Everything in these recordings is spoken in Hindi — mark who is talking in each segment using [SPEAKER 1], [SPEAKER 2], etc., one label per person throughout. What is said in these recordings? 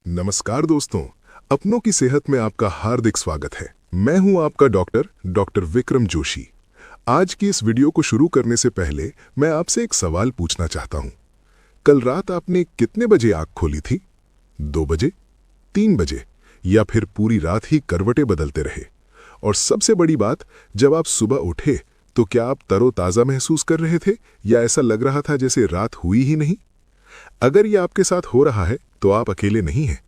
[SPEAKER 1] नमस्कार दोस्तों, अपनों की सेहत में आपका हार्दिक स्वागत है। मैं हूं आपका डॉक्टर विक्रम जोशी। आज की इस वीडियो को शुरू करने से पहले मैं आपसे एक सवाल पूछना चाहता हूं। कल रात आपने कितने बजे आंख खोली थी? 2 बजे, 3 बजे या फिर पूरी रात ही करवटें बदलते रहे? और सबसे बड़ी बात, जब आप सुबह उठे तो क्या आप तरोताज़ा महसूस कर रहे थे या ऐसा लग रहा था जैसे रात हुई ही नहीं? अगर ये आपके साथ हो रहा है तो आप अकेले नहीं हैं।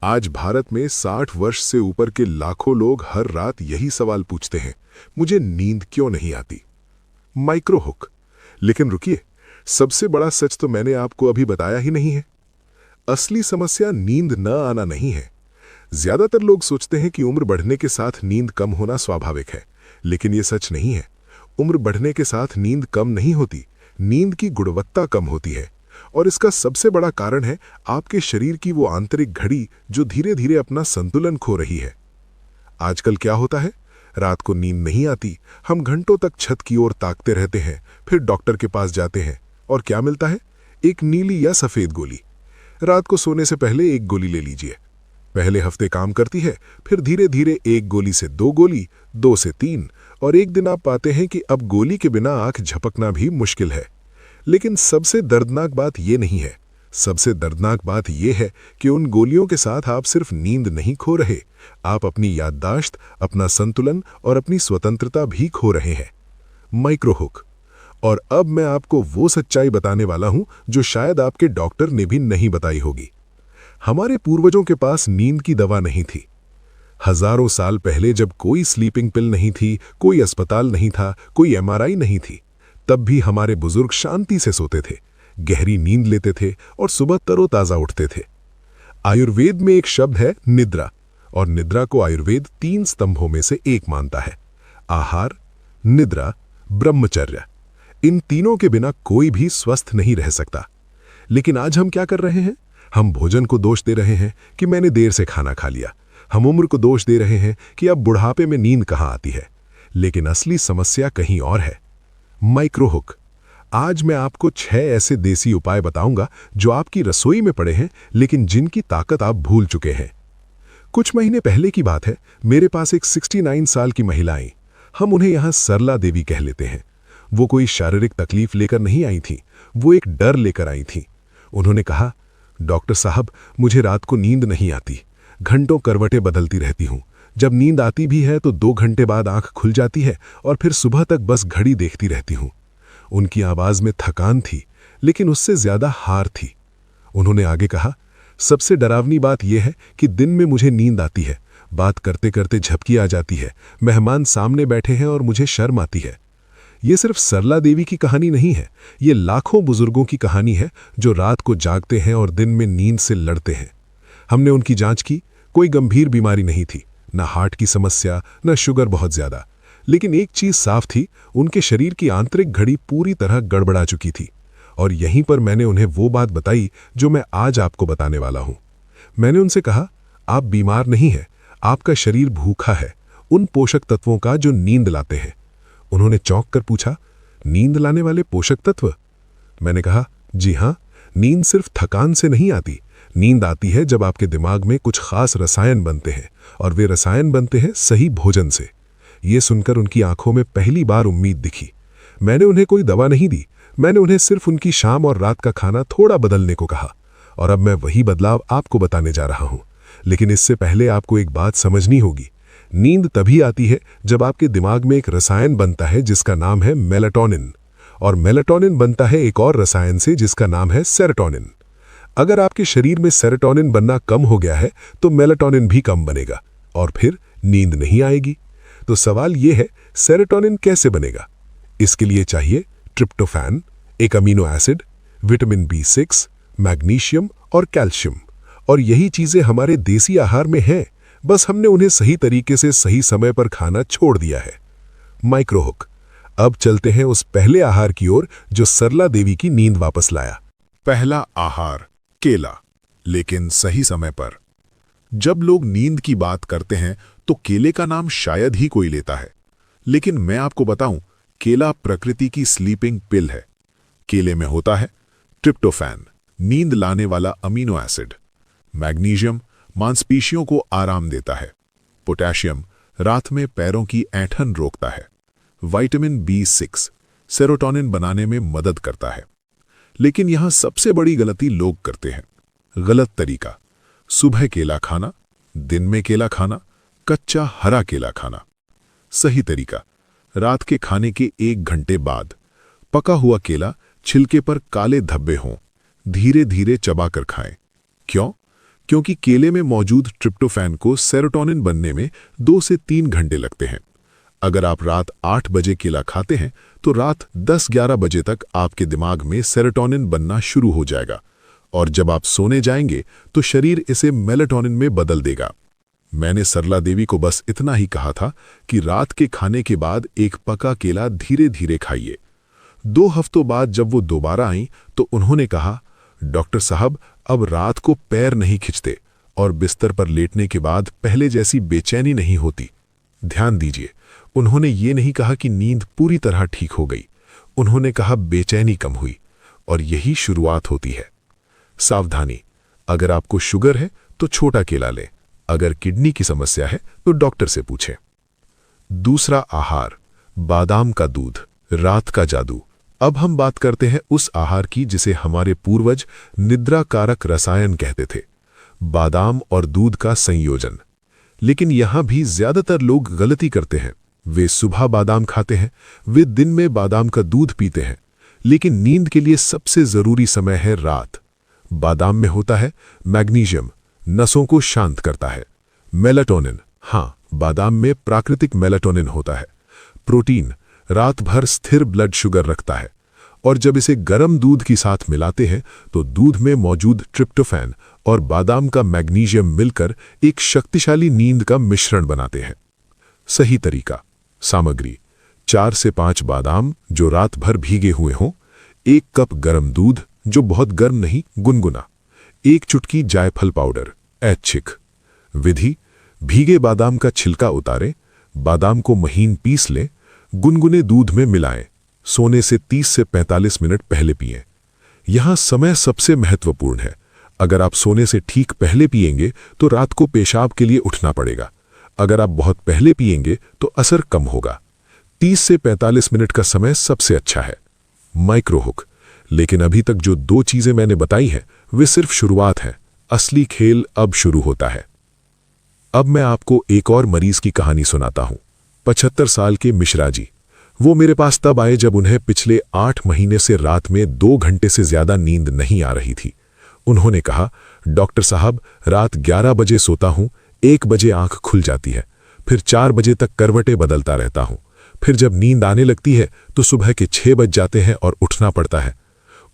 [SPEAKER 1] आज भारत में 60 वर्ष से ऊपर के लाखों लोग हर रात यही सवाल पूछते हैं, मुझे नींद क्यों नहीं आती? Micro hook. लेकिन रुकिए, सबसे बड़ा सच तो मैंने आपको अभी बताया ही नहीं है। असली समस्या नींद न आना नहीं है। ज्यादातर लोग सोचते हैं कि उम्र बढ़ने के साथ नींद कम होना स्वाभाविक है, लेकिन यह सच नहीं है। उम्र बढ़ने के साथ नींद कम नहीं होती, नींद की गुणवत्ता कम होती है। और इसका सबसे बड़ा कारण है आपके शरीर की वो आंतरिक घड़ी जो धीरे धीरे अपना संतुलन खो रही है। आजकल क्या होता है, रात को नींद नहीं आती, हम घंटों तक छत की ओर ताकते रहते हैं, फिर डॉक्टर के पास जाते हैं और क्या मिलता है? एक नीली या सफेद गोली। रात को सोने से पहले एक गोली ले लीजिए। पहले हफ्ते काम करती है, फिर धीरे धीरे 1 गोली से 2 गोली, 2 से 3, और एक दिन आप पाते हैं कि अब गोली के बिना आंख झपकना भी मुश्किल है। लेकिन सबसे दर्दनाक बात यह नहीं है। सबसे दर्दनाक बात यह है कि उन गोलियों के साथ आप सिर्फ नींद नहीं खो रहे, आप अपनी याददाश्त, अपना संतुलन और अपनी स्वतंत्रता भी खो रहे हैं। Micro hook. और अब मैं आपको वो सच्चाई बताने वाला हूं जो शायद आपके डॉक्टर ने भी नहीं बताई होगी। हमारे पूर्वजों के पास नींद की दवा नहीं थी। हजारों साल पहले जब कोई स्लीपिंग पिल नहीं थी, कोई अस्पताल नहीं था, कोई एमआरआई नहीं थी, तब भी हमारे बुजुर्ग शांति से सोते थे, गहरी नींद लेते थे और सुबह तरोताजा उठते थे। आयुर्वेद में एक शब्द है निद्रा, और निद्रा को आयुर्वेद 3 स्तंभों में से एक मानता है: आहार, निद्रा, ब्रह्मचर्य। इन तीनों के बिना कोई भी स्वस्थ नहीं रह सकता। लेकिन आज हम क्या कर रहे हैं? हम भोजन को दोष दे रहे हैं कि मैंने देर से खाना खा लिया। हम उम्र को दोष दे रहे हैं कि अब बुढ़ापे में नींद कहां आती है। लेकिन असली समस्या कहीं और है। Micro hook. आज मैं आपको 6 ऐसे देसी उपाय बताऊंगा जो आपकी रसोई में पड़े हैं, लेकिन जिनकी ताकत आप भूल चुके हैं। कुछ महीने पहले की बात है, मेरे पास एक 69 साल की महिला आई। हम उन्हें यहां सरला देवी कह लेते हैं। वो कोई शारीरिक तकलीफ लेकर नहीं आई थी, वो एक डर लेकर आई थी। उन्होंने कहा, डॉक्टर साहब, मुझे रात को नींद नहीं आती, घंटों करवटें बदलती रहती हूं। जब नींद आती भी है तो 2 घंटे बाद आंख खुल जाती है और फिर सुबह तक बस घड़ी देखती रहती हूं। उनकी आवाज में थकान थी, लेकिन उससे ज्यादा हार थी। उन्होंने आगे कहा, सबसे डरावनी बात यह है कि दिन में मुझे नींद आती है, बात करते करते झपकी आ जाती है, मेहमान सामने बैठे हैं और मुझे शर्म आती है। यह सिर्फ सरला देवी की कहानी नहीं है, ये लाखों बुजुर्गों की कहानी है जो रात को जागते हैं और दिन में नींद से लड़ते हैं। हमने उनकी जांच की, कोई गंभीर बीमारी नहीं थी, न हार्ट की समस्या, न शुगर बहुत ज्यादा। लेकिन एक चीज साफ थी, उनके शरीर की आंतरिक घड़ी पूरी तरह गड़बड़ा चुकी थी। और यहीं पर मैंने उन्हें वो बात बताई जो मैं आज आपको बताने वाला हूं। मैंने उनसे कहा, आप बीमार नहीं हैं, आपका शरीर भूखा है उन पोषक तत्वों का जो नींद लाते हैं। उन्होंने चौंक कर पूछा, नींद लाने वाले पोषक तत्व? मैंने कहा, जी हां, नींद सिर्फ थकान से नहीं आती। नींद आती है जब आपके दिमाग में कुछ खास रसायन बनते हैं, और वे रसायन बनते हैं सही भोजन से। ये सुनकर उनकी आंखों में पहली बार उम्मीद दिखी। मैंने उन्हें कोई दवा नहीं दी, मैंने उन्हें सिर्फ उनकी शाम और रात का खाना थोड़ा बदलने को कहा। और अब मैं वही बदलाव आपको बताने जा रहा हूं। लेकिन इससे पहले आपको एक बात समझनी होगी। नींद तभी आती है जब आपके दिमाग में एक रसायन बनता है जिसका नाम है मेलाटोनिन, और मेलाटोनिन बनता है एक और रसायन से जिसका नाम है सेरोटोनिन। अगर आपके शरीर में सेरोटोनिन बनना कम हो गया है तो मेलाटोनिन भी कम बनेगा और फिर नींद नहीं आएगी। तो सवाल यह है, सेरोटोनिन कैसे बनेगा? इसके लिए चाहिए ट्रिप्टोफैन, एक amino acid, vitamin B6, magnesium और कैल्शियम। और यही चीजें हमारे देसी आहार में हैं, बस हमने उन्हें सही तरीके से सही समय पर खाना छोड़ दिया है। Micro hook. अब चलते हैं उस पहले आहार की ओर जो सरला देवी की नींद वापस लाया।
[SPEAKER 2] पहला आहार, केला, लेकिन सही समय पर। जब लोग नींद की बात करते हैं तो केले का नाम शायद ही कोई लेता है, लेकिन मैं आपको बताऊं, केला प्रकृति की स्लीपिंग पिल है। केले में होता है ट्रिप्टोफैन, नींद लाने वाला अमीनो एसिड, मैग्नीशियम मांसपेशियों को आराम देता है। पोटेशियम रात में पैरों की ऐंठन रोकता है। विटामिन B6 सेरोटोनिन बनाने में मदद करता है। लेकिन यहां सबसे बड़ी गलती लोग करते हैं। गलत तरीका, सुबह केला खाना, दिन में केला खाना, कच्चा हरा केला खाना। सही तरीका, रात के खाने के 1 घंटे बाद पका हुआ केला छिलके पर काले धब्बे हों, धीरे धीरे चबाकर खाएं। क्यों? क्योंकि केले में मौजूद ट्रिप्टोफैन को सेरोटोनिन बनने में 2 से 3 घंटे लगते हैं। अगर आप रात 8 बजे केला खाते हैं तो रात 10-11 बजे तक आपके दिमाग में सेरोटोनिन बनना शुरू हो जाएगा और जब आप सोने जाएंगे तो शरीर इसे मेलाटोनिन में बदल देगा। मैंने सरला देवी को बस इतना ही कहा था कि रात के खाने के बाद एक पका केला धीरे धीरे खाइए। 2 हफ्तों बाद जब वो दोबारा आईं तो उन्होंने कहा, डॉक्टर साहब अब रात को पैर नहीं खिंचते और बिस्तर पर लेटने के बाद पहले जैसी बेचैनी नहीं होती। ध्यान दीजिए, उन्होंने ये नहीं कहा कि नींद पूरी तरह ठीक हो गई, उन्होंने कहा बेचैनी कम हुई और यही शुरुआत होती है। सावधानी, अगर आपको शुगर है तो छोटा केला लें, अगर किडनी की समस्या है तो डॉक्टर से पूछें। दूसरा आहार, बादाम का दूध, रात का जादू। अब हम बात करते हैं उस आहार की जिसे हमारे पूर्वज निद्रा कारक रसायन कहते थे, बादाम और दूध का संयोजन। लेकिन यहां भी ज्यादातर लोग गलती करते हैं। वे सुबह बादाम खाते हैं, वे दिन में बादाम का दूध पीते हैं, लेकिन नींद के लिए सबसे जरूरी समय है रात। बादाम में होता है मैग्नीशियम, नसों को शांत करता है। मेलाटोनिन, हाँ, बादाम में प्राकृतिक मेलाटोनिन होता है। प्रोटीन रात भर स्थिर ब्लड शुगर रखता है और जब इसे गर्म दूध के साथ मिलाते हैं तो दूध में मौजूद ट्रिप्टोफैन और बादाम का मैग्नीशियम मिलकर एक शक्तिशाली नींद का मिश्रण बनाते हैं। सही तरीका, सामग्री, 4 से 5 बादाम जो रात भर भीगे हुए हों, 1 कप गर्म दूध जो बहुत गर्म नहीं, गुनगुना, 1 चुटकी जायफल पाउडर, ऐच्छिक। विधि, भीगे बादाम का छिलका उतारें, बादाम को महीन पीस लें, गुनगुने दूध में मिलाएं, सोने से 30 से 45 मिनट पहले पिएं। यहां समय सबसे महत्वपूर्ण है। अगर आप सोने से ठीक पहले पिएंगे तो रात को पेशाब के लिए उठना पड़ेगा। अगर आप बहुत पहले पिएंगे तो असर कम होगा। 30 से 45 मिनट का समय सबसे अच्छा है। माइक्रोहुक, लेकिन अभी तक जो 2 चीजें मैंने बताई हैं वे सिर्फ शुरुआत है, असली खेल अब शुरू होता है। अब मैं आपको एक और मरीज की कहानी सुनाता हूं। 75 साल के मिश्रा जी। वो मेरे पास तब आए जब उन्हें पिछले 8 महीने से रात में 2 घंटे से ज्यादा नींद नहीं आ रही थी। उन्होंने कहा, डॉक्टर साहब रात 11 बजे सोता हूं, 1 बजे आंख खुल जाती है, फिर 4 बजे तक करवटें बदलता रहता हूं, फिर जब नींद आने लगती है तो सुबह के 6 बज जाते हैं और उठना पड़ता है।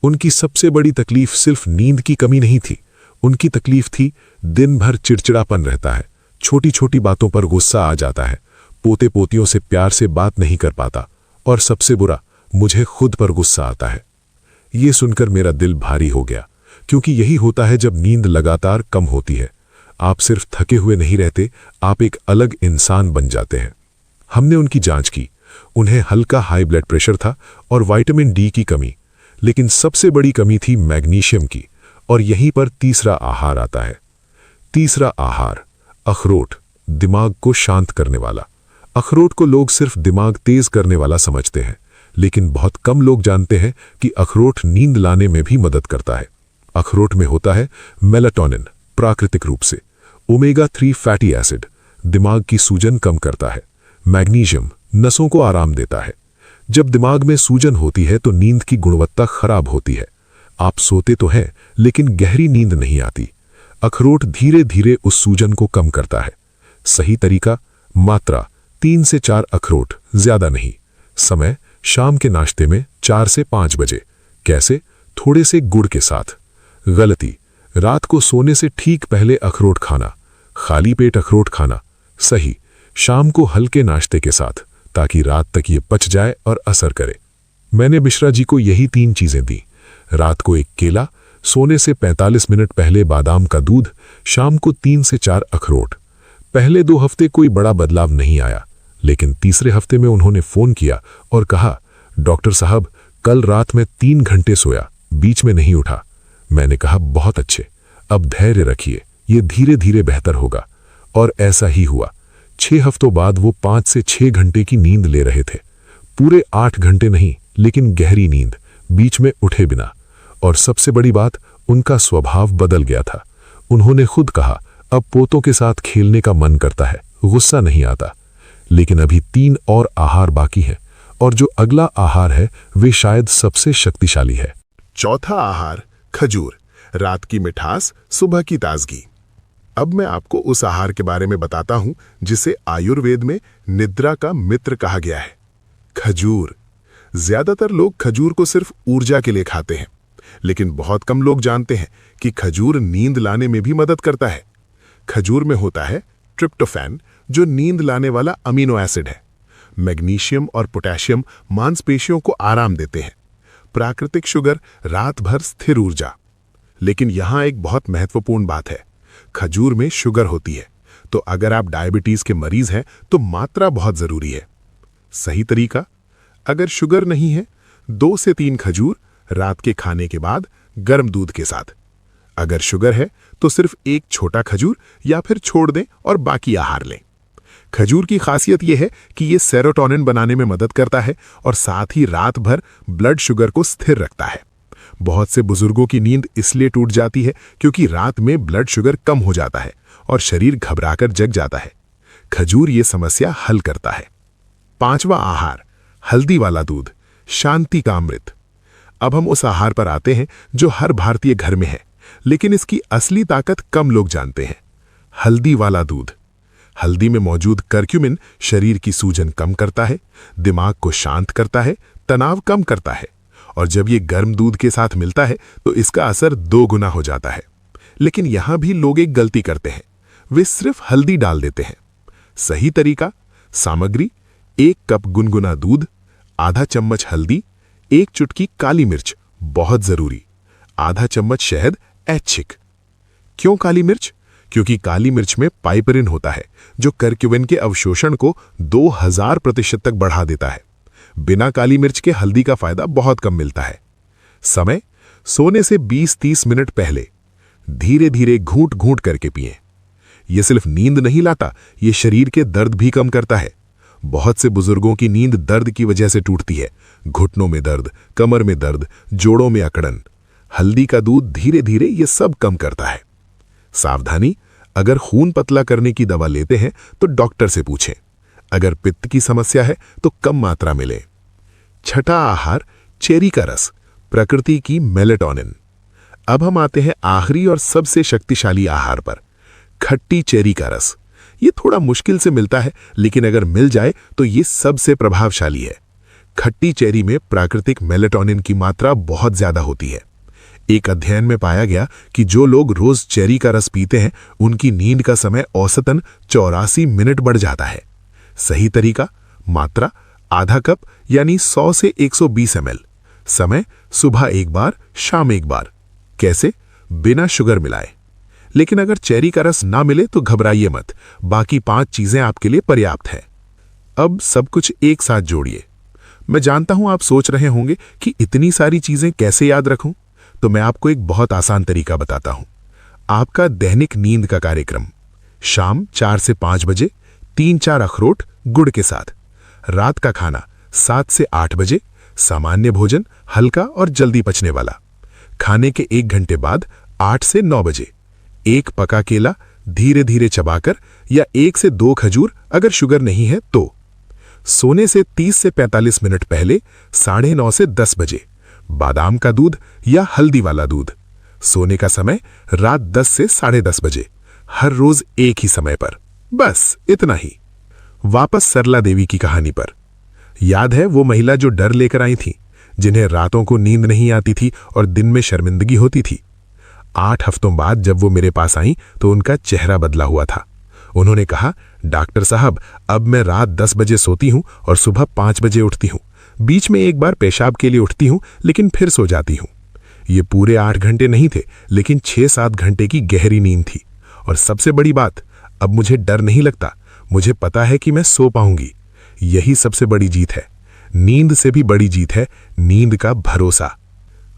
[SPEAKER 2] उनकी सबसे बड़ी तकलीफ सिर्फ नींद की कमी नहीं थी, उनकी तकलीफ थी दिन भर चिड़चिड़ापन रहता है, छोटी छोटी बातों पर गुस्सा आ जाता है, पोते पोतियों से प्यार से बात नहीं कर पाता और सबसे बुरा, मुझे खुद पर गुस्सा आता है। ये सुनकर मेरा दिल भारी हो गया, क्योंकि यही होता है जब नींद लगातार कम होती है। आप सिर्फ थके हुए नहीं रहते, आप एक अलग इंसान बन जाते हैं। हमने उनकी जांच की, उन्हें हल्का हाई ब्लड प्रेशर था और विटामिन डी की कमी, लेकिन सबसे बड़ी कमी थी मैग्नीशियम की। और यहीं पर तीसरा आहार आता है। तीसरा आहार, अखरोट, दिमाग को शांत करने वाला। अखरोट को लोग सिर्फ दिमाग तेज करने वाला समझते हैं, लेकिन बहुत कम लोग जानते हैं कि अखरोट नींद लाने में भी मदद करता है। अखरोट में होता है मेलाटोनिन, प्राकृतिक रूप से, ओमेगा 3 फैटी एसिड, दिमाग की सूजन कम करता है, मैग्नीशियम, नसों को आराम देता है। जब दिमाग में सूजन होती है तो नींद की गुणवत्ता खराब होती है। आप सोते तो हैं, लेकिन गहरी नींद नहीं आती। अखरोट धीरे धीरे उस सूजन को कम करता है। सही तरीका, मात्रा 3 से 4 अखरोट, ज्यादा नहीं। समय, शाम के नाश्ते में 4 से 5 बजे। कैसे? थोड़े से गुड़ के साथ। गलती, रात को सोने से ठीक पहले अखरोट खाना, खाली पेट अखरोट खाना। सही, शाम को हल्के नाश्ते के साथ, ताकि रात तक ये पच जाए और असर करे। मैंने मिश्रा जी को यही 3 चीजें दी। रात को 1 केला, सोने से 45 मिनट पहले बादाम का दूध, शाम को 3 से 4 अखरोट। पहले 2 हफ्ते कोई बड़ा बदलाव नहीं आया, लेकिन तीसरे हफ्ते में उन्होंने फोन किया और कहा, डॉक्टर साहब कल रात में 3 घंटे सोया, बीच में नहीं उठा। मैंने कहा, बहुत अच्छे, अब धैर्य रखिए, ये धीरे धीरे बेहतर होगा। और ऐसा ही हुआ। 6 हफ्तों बाद वो 5 से 6 घंटे की नींद ले रहे थे। पूरे 8 घंटे नहीं, लेकिन गहरी नींद, बीच में उठे बिना। और सबसे बड़ी बात, उनका स्वभाव बदल गया था। उन्होंने खुद कहा, अब पोतों के साथ खेलने का मन करता है, गुस्सा नहीं आता। लेकिन अभी 3 और आहार बाकी हैं, और जो अगला आहार है वे शायद सबसे शक्तिशाली है।
[SPEAKER 1] चौथा आहार, खजूर। रात की मिठास, सुबह की ताजगी। अब मैं आपको उस आहार के बारे में बताता हूं जिसे आयुर्वेद में निद्रा का मित्र कहा गया है, खजूर। ज्यादातर लोग खजूर को सिर्फ ऊर्जा के लिए खाते हैं, लेकिन बहुत कम लोग जानते हैं कि खजूर नींद लाने में भी मदद करता है। खजूर में होता है ट्रिप्टोफैन, जो नींद लाने वाला अमीनो एसिड है। मैग्नीशियम और पोटेशियम मांसपेशियों को आराम देते हैं। प्राकृतिक शुगर, रात भर स्थिर ऊर्जा। लेकिन यहां एक बहुत महत्वपूर्ण बात है, खजूर में शुगर होती है, तो अगर आप डायबिटीज के मरीज हैं तो मात्रा बहुत जरूरी है। सही तरीका, अगर शुगर नहीं है 2 से 3 खजूर रात के खाने के बाद गर्म दूध के साथ। अगर शुगर है तो सिर्फ 1 छोटा खजूर या फिर छोड़ दें और बाकी आहार लें। खजूर की खासियत यह है कि यह सेरोटोनिन बनाने में मदद करता है और साथ ही रात भर ब्लड शुगर को स्थिर रखता है। बहुत से बुजुर्गों की नींद इसलिए टूट जाती है क्योंकि रात में ब्लड शुगर कम हो जाता है और शरीर घबराकर जग जाता है। खजूर ये समस्या हल करता है। 5वां आहार, हल्दी वाला दूध, शांति का अमृत। अब हम उस आहार पर आते हैं जो हर भारतीय घर में है, लेकिन इसकी असली ताकत कम लोग जानते हैं। हल्दी वाला दूध। हल्दी में मौजूद कर्क्यूमिन शरीर की सूजन कम करता है, दिमाग को शांत करता है, तनाव कम करता है। और जब ये गर्म दूध के साथ मिलता है तो इसका असर 2 गुना हो जाता है। लेकिन यहां भी लोग एक गलती करते हैं, वे सिर्फ हल्दी डाल देते हैं। सही तरीका, सामग्री: 1 कप गुनगुना दूध, आधा चम्मच हल्दी, 1 चुटकी काली मिर्च, बहुत जरूरी, आधा चम्मच शहद, ऐच्छिक। क्यों काली मिर्च? क्योंकि काली मिर्च में पाइपरिन होता है जो कर्क्यूमिन के अवशोषण को 2000% तक बढ़ा देता है। बिना काली मिर्च के हल्दी का फायदा बहुत कम मिलता है। समय: सोने से 20-30 मिनट पहले। धीरे धीरे घूंट घूंट करके पिएं। यह सिर्फ नींद नहीं लाता, यह शरीर के दर्द भी कम करता है। बहुत से बुजुर्गों की नींद दर्द की वजह से टूटती है, घुटनों में दर्द, कमर में दर्द, जोड़ों में अकड़न। हल्दी का दूध धीरे धीरे यह सब कम करता है। सावधानी: अगर खून पतला करने की दवा लेते हैं तो डॉक्टर से पूछें। अगर पित्त की समस्या है तो कम मात्रा में लें। 6ठा आहार, चेरी का रस, प्रकृति की मेलेटोनिन। अब हम आते हैं आखिरी और सबसे शक्तिशाली आहार पर, खट्टी चेरी का रस। ये थोड़ा मुश्किल से मिलता है, लेकिन अगर मिल जाए तो ये सबसे प्रभावशाली है। खट्टी चेरी में प्राकृतिक मेलेटोनिन की मात्रा बहुत ज्यादा होती है। एक अध्ययन में पाया गया कि जो लोग रोज चेरी का रस पीते हैं उनकी नींद का समय औसतन 84 मिनट बढ़ जाता है। सही तरीका, मात्रा: आधा कप यानी 100 से 120 ml। समय: सुबह 1 बार, शाम 1 बार। कैसे? बिना शुगर मिलाए। लेकिन अगर चेरी का रस ना मिले तो घबराइए मत, बाकी 5 चीजें आपके लिए पर्याप्त है। अब सब कुछ एक साथ जोड़िए। मैं जानता हूं आप सोच रहे होंगे कि इतनी सारी चीजें कैसे याद रखूं, तो मैं आपको एक बहुत आसान तरीका बताता हूं। आपका दैनिक नींद का कार्यक्रम: शाम 4 से 5 बजे 3-4 अखरोट गुड़ के साथ। रात का खाना 7 से 8 बजे, सामान्य भोजन, हल्का और जल्दी पचने वाला। खाने के 1 घंटे बाद 8 से 9 बजे 1 पका केला धीरे धीरे चबाकर, या 1 से 2 खजूर अगर शुगर नहीं है तो। सोने से 30 से 45 मिनट पहले 9:30 से 10 बजे बादाम का दूध या हल्दी वाला दूध। सोने का समय रात 10 से 10:30 बजे, हर रोज एक ही समय पर। बस इतना ही। वापस सरला देवी की कहानी पर। याद है वो महिला जो डर लेकर आई थी, जिन्हें रातों को नींद नहीं आती थी और दिन में शर्मिंदगी होती थी? 8 हफ्तों बाद जब वो मेरे पास आई तो उनका चेहरा बदला हुआ था। उन्होंने कहा, डॉक्टर साहब, अब मैं रात 10 बजे सोती हूं और सुबह 5 बजे उठती हूं। बीच में एक बार पेशाब के लिए उठती हूं, लेकिन फिर सो जाती हूं। ये पूरे 8 घंटे नहीं थे, लेकिन 6-7 घंटे की गहरी नींद थी। और सबसे बड़ी बात, अब मुझे डर नहीं लगता। मुझे पता है कि मैं सो पाऊंगी। यही सबसे बड़ी जीत है। नींद से भी बड़ी जीत है नींद का भरोसा।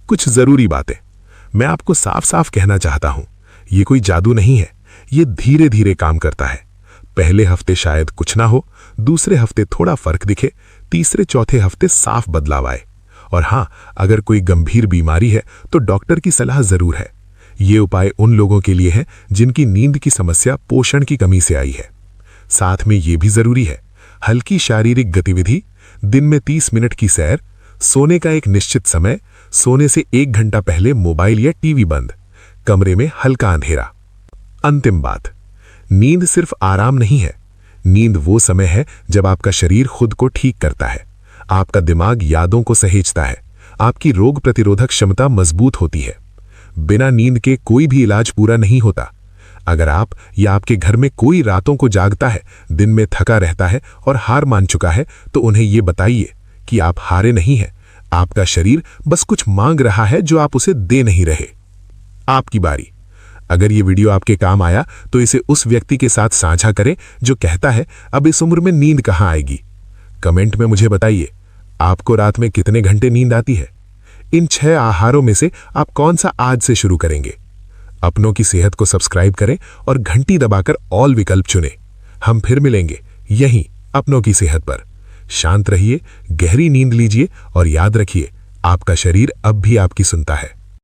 [SPEAKER 1] कुछ जरूरी बातें मैं आपको साफ साफ कहना चाहता हूं। ये कोई जादू नहीं है,
[SPEAKER 2] ये धीरे धीरे काम करता है। पहले हफ्ते शायद कुछ ना हो, दूसरे हफ्ते थोड़ा फर्क दिखे, तीसरे चौथे हफ्ते साफ बदलाव आए। और हाँ, अगर कोई गंभीर बीमारी है तो डॉक्टर की सलाह जरूर है। ये उपाय उन लोगों के लिए है जिनकी नींद की समस्या पोषण की कमी से आई है। साथ में ये भी जरूरी है, हल्की शारीरिक गतिविधि, दिन में 30 मिनट की सैर, सोने का एक निश्चित समय, सोने से 1 घंटा पहले मोबाइल या टीवी बंद, कमरे में हल्का अंधेरा। अंतिम बात, नींद सिर्फ आराम नहीं है। नींद वो समय है जब आपका शरीर खुद को ठीक करता है, आपका दिमाग यादों को सहेजता है, आपकी रोग प्रतिरोधक क्षमता मजबूत होती है। बिना नींद के कोई भी इलाज पूरा नहीं होता। अगर आप या आपके घर में कोई रातों को जागता है, दिन में थका रहता है और हार मान चुका है, तो उन्हें ये बताइए कि आप हारे नहीं हैं। आपका शरीर बस कुछ मांग रहा है जो आप उसे दे नहीं रहे। आपकी बारी। अगर ये वीडियो आपके काम आया तो इसे उस व्यक्ति के साथ साझा करें जो कहता है अब इस उम्र में नींद कहाँ आएगी। कमेंट में मुझे बताइए, आपको रात में कितने घंटे नींद आती है? इन 6 आहारों में से आप कौन सा आज से शुरू करेंगे? अपनों की सेहत को सब्सक्राइब करें और घंटी दबाकर ऑल विकल्प चुनें। हम फिर मिलेंगे यहीं अपनों की सेहत पर। शांत रहिए, गहरी नींद लीजिए और याद रखिए, आपका शरीर अब भी आपकी सुनता है।